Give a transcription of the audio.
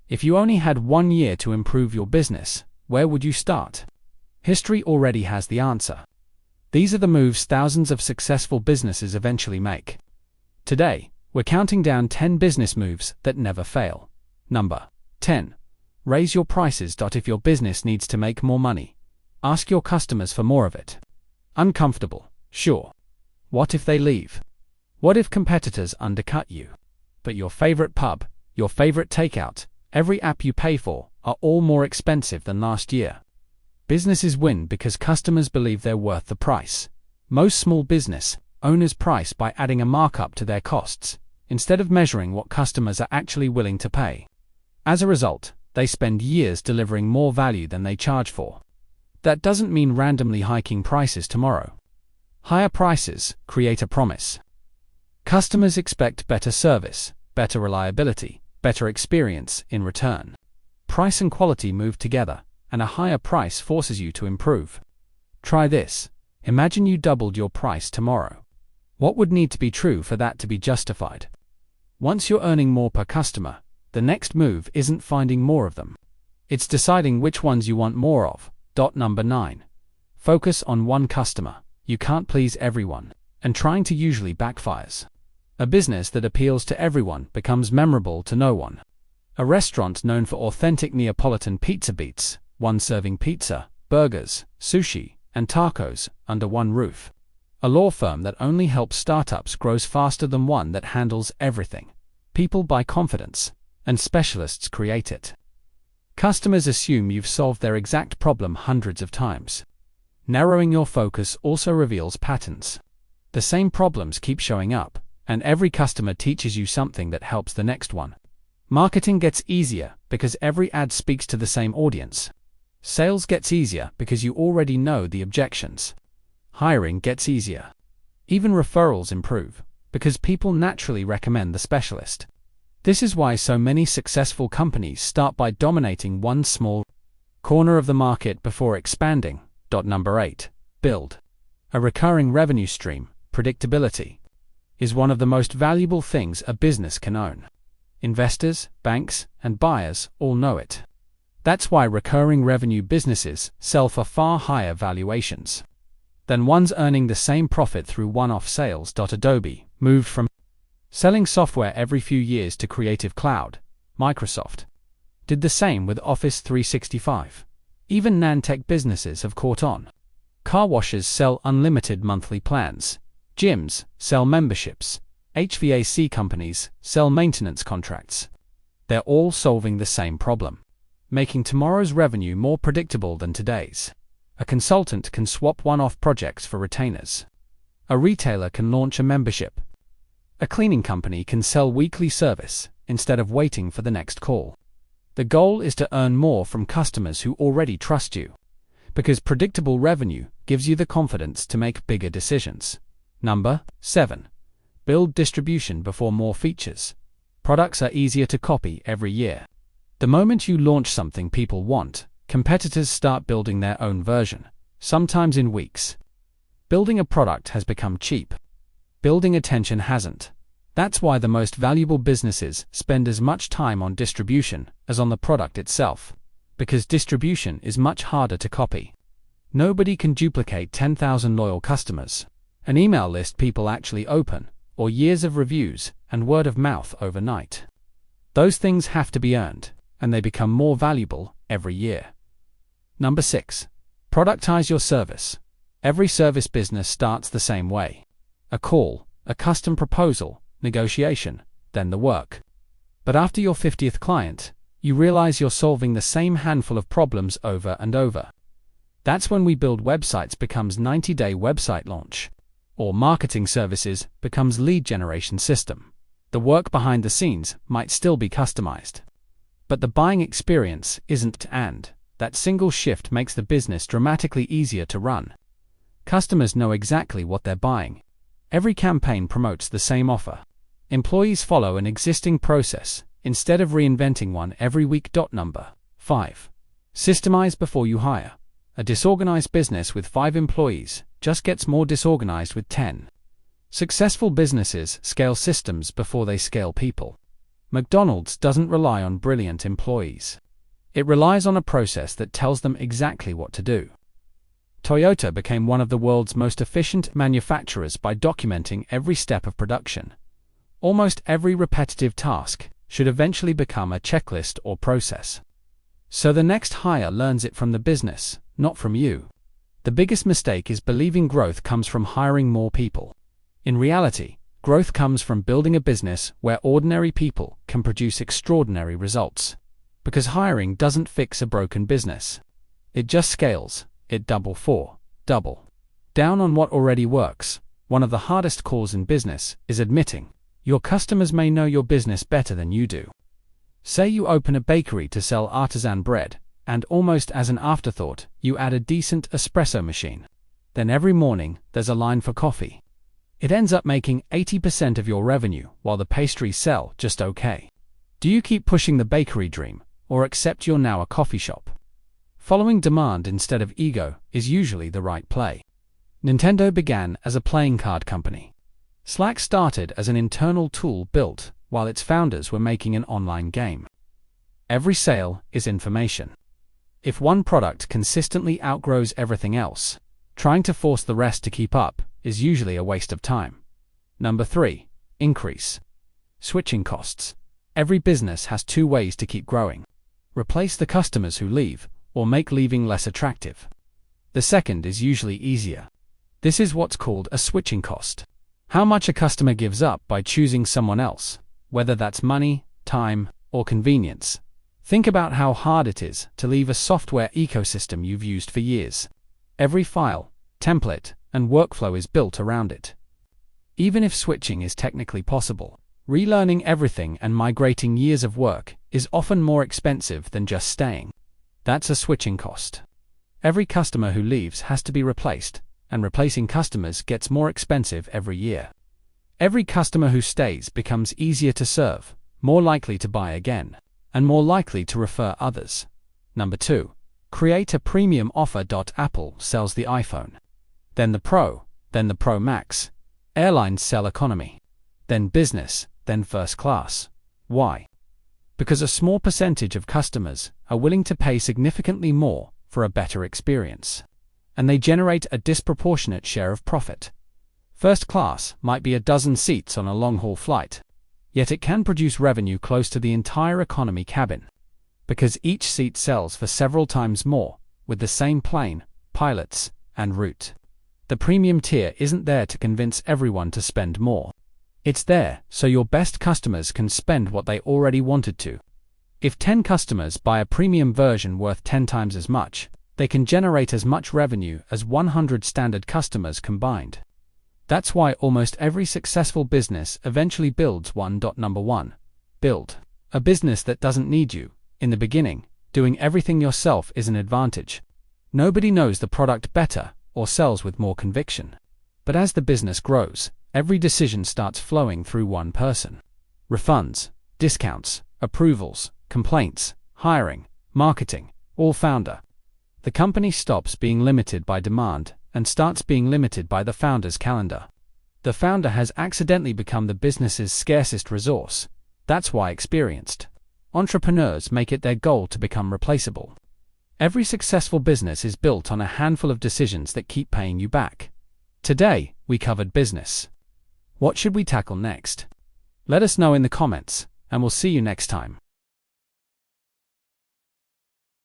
If you only had 1 year to improve your business, where would you start? History already has the answer. These are the moves thousands of successful businesses eventually make. Today, we're counting down 10 business moves that never fail. Number 10. Raise your prices. If your business needs to make more money, ask your customers for more of it. Uncomfortable, sure. What if they leave? What if competitors undercut you? But your favorite pub, your favorite takeout, every app you pay for, are all more expensive than last year. Businesses win because customers believe they're worth the price. Most small business owners price by adding a markup to their costs, instead of measuring what customers are actually willing to pay. As a result, they spend years delivering more value than they charge for. That doesn't mean randomly hiking prices tomorrow. Higher prices create a promise. Customers expect better service, better reliability, better experience in return. Price and quality move together, and a higher price forces you to improve. Try this. Imagine you doubled your price tomorrow. What would need to be true for that to be justified? Once you're earning more per customer, the next move isn't finding more of them. It's deciding which ones you want more of. Number 9. Focus on one customer. You can't please everyone, and trying to usually backfires. A business that appeals to everyone becomes memorable to no one. A restaurant known for authentic Neapolitan pizza beats one serving pizza, burgers, sushi, and tacos under one roof. A law firm that only helps startups grows faster than one that handles everything. People buy confidence, and specialists create it. Customers assume you've solved their exact problem hundreds of times. Narrowing your focus also reveals patterns. The same problems keep showing up, and every customer teaches you something that helps the next one. Marketing gets easier because every ad speaks to the same audience. Sales gets easier because you already know the objections. Hiring gets easier. Even referrals improve because people naturally recommend the specialist. This is why so many successful companies start by dominating one small corner of the market before expanding. Number 8. Build a recurring revenue stream. Predictability is one of the most valuable things a business can own. Investors, banks, and buyers all know it. That's why recurring revenue businesses sell for far higher valuations than ones earning the same profit through one-off sales. Adobe moved from selling software every few years to Creative Cloud. Microsoft did the same with Office 365. Even non-tech businesses have caught on. Car washes sell unlimited monthly plans. Gyms sell memberships. HVAC companies sell maintenance contracts. They're all solving the same problem, making tomorrow's revenue more predictable than today's. A consultant can swap one-off projects for retainers. A retailer can launch a membership. A cleaning company can sell weekly service instead of waiting for the next call. The goal is to earn more from customers who already trust you, because predictable revenue gives you the confidence to make bigger decisions. Number 7. Build distribution before more features. Products are easier to copy every year. The moment you launch something people want, competitors start building their own version, sometimes in weeks. Building a product has become cheap. Building attention hasn't. That's why the most valuable businesses spend as much time on distribution as on the product itself, because distribution is much harder to copy. Nobody can duplicate 10,000 loyal customers, an email list people actually open, or years of reviews and word of mouth overnight. Those things have to be earned, and they become more valuable every year. Number 6. Productize your service. Every service business starts the same way. A call, a custom proposal, negotiation, then the work. But after your 50th client, you realize you're solving the same handful of problems over and over. That's when We Build Websites becomes 90-day website launch, or Marketing Services becomes lead generation system. The work behind the scenes might still be customized, but the buying experience isn't, and that single shift makes the business dramatically easier to run. Customers know exactly what they're buying. Every campaign promotes the same offer. Employees follow an existing process instead of reinventing one every week. Number 5. Systemize before you hire. A disorganized business with 5 employees just gets more disorganized with 10. Successful businesses scale systems before they scale people. McDonald's doesn't rely on brilliant employees. It relies on a process that tells them exactly what to do. Toyota became one of the world's most efficient manufacturers by documenting every step of production. Almost every repetitive task should eventually become a checklist or process. So the next hire learns it from the business, not from you. The biggest mistake is believing growth comes from hiring more people. In reality, growth comes from building a business where ordinary people can produce extraordinary results. Because hiring doesn't fix a broken business. It just scales it double down on what already works. One of the hardest calls in business is admitting your customers may know your business better than you do. Say you open a bakery to sell artisan bread, and almost as an afterthought, you add a decent espresso machine. Then every morning, there's a line for coffee. It ends up making 80% of your revenue, while the pastries sell just okay. Do you keep pushing the bakery dream, or accept you're now a coffee shop? Following demand instead of ego is usually the right play. Nintendo began as a playing card company. Slack started as an internal tool built while its founders were making an online game. Every sale is information. If one product consistently outgrows everything else, trying to force the rest to keep up is usually a waste of time. Number 3. Increase. Switching costs. Every business has two ways to keep growing. Replace the customers who leave, or make leaving less attractive. The second is usually easier. This is what's called a switching cost. How much a customer gives up by choosing someone else, whether that's money, time, or convenience. Think about how hard it is to leave a software ecosystem you've used for years. Every file, template, and workflow is built around it. Even if switching is technically possible, relearning everything and migrating years of work is often more expensive than just staying. That's a switching cost. Every customer who leaves has to be replaced, and replacing customers gets more expensive every year. Every customer who stays becomes easier to serve, more likely to buy again, and more likely to refer others. Number 2. Create a premium offer. Apple sells the iPhone. Then the Pro, then the Pro Max. Airlines sell economy. Then business, then first class. Why? Because a small percentage of customers are willing to pay significantly more for a better experience, and they generate a disproportionate share of profit. First class might be a dozen seats on a long-haul flight, yet it can produce revenue close to the entire economy cabin, because each seat sells for several times more, with the same plane, pilots, and route. The premium tier isn't there to convince everyone to spend more. It's there so your best customers can spend what they already wanted to. If 10 customers buy a premium version worth 10 times as much, they can generate as much revenue as 100 standard customers combined. That's why almost every successful business eventually builds one. Number 1. Build a business that doesn't need you. In the beginning, doing everything yourself is an advantage. Nobody knows the product better or sells with more conviction. But as the business grows, every decision starts flowing through one person. Refunds, discounts, approvals, complaints, hiring, marketing, all founder. The company stops being limited by demand and starts being limited by the founder's calendar. The founder has accidentally become the business's scarcest resource. That's why experienced entrepreneurs make it their goal to become replaceable. Every successful business is built on a handful of decisions that keep paying you back. Today, we covered business. What should we tackle next? Let us know in the comments, and we'll see you next time.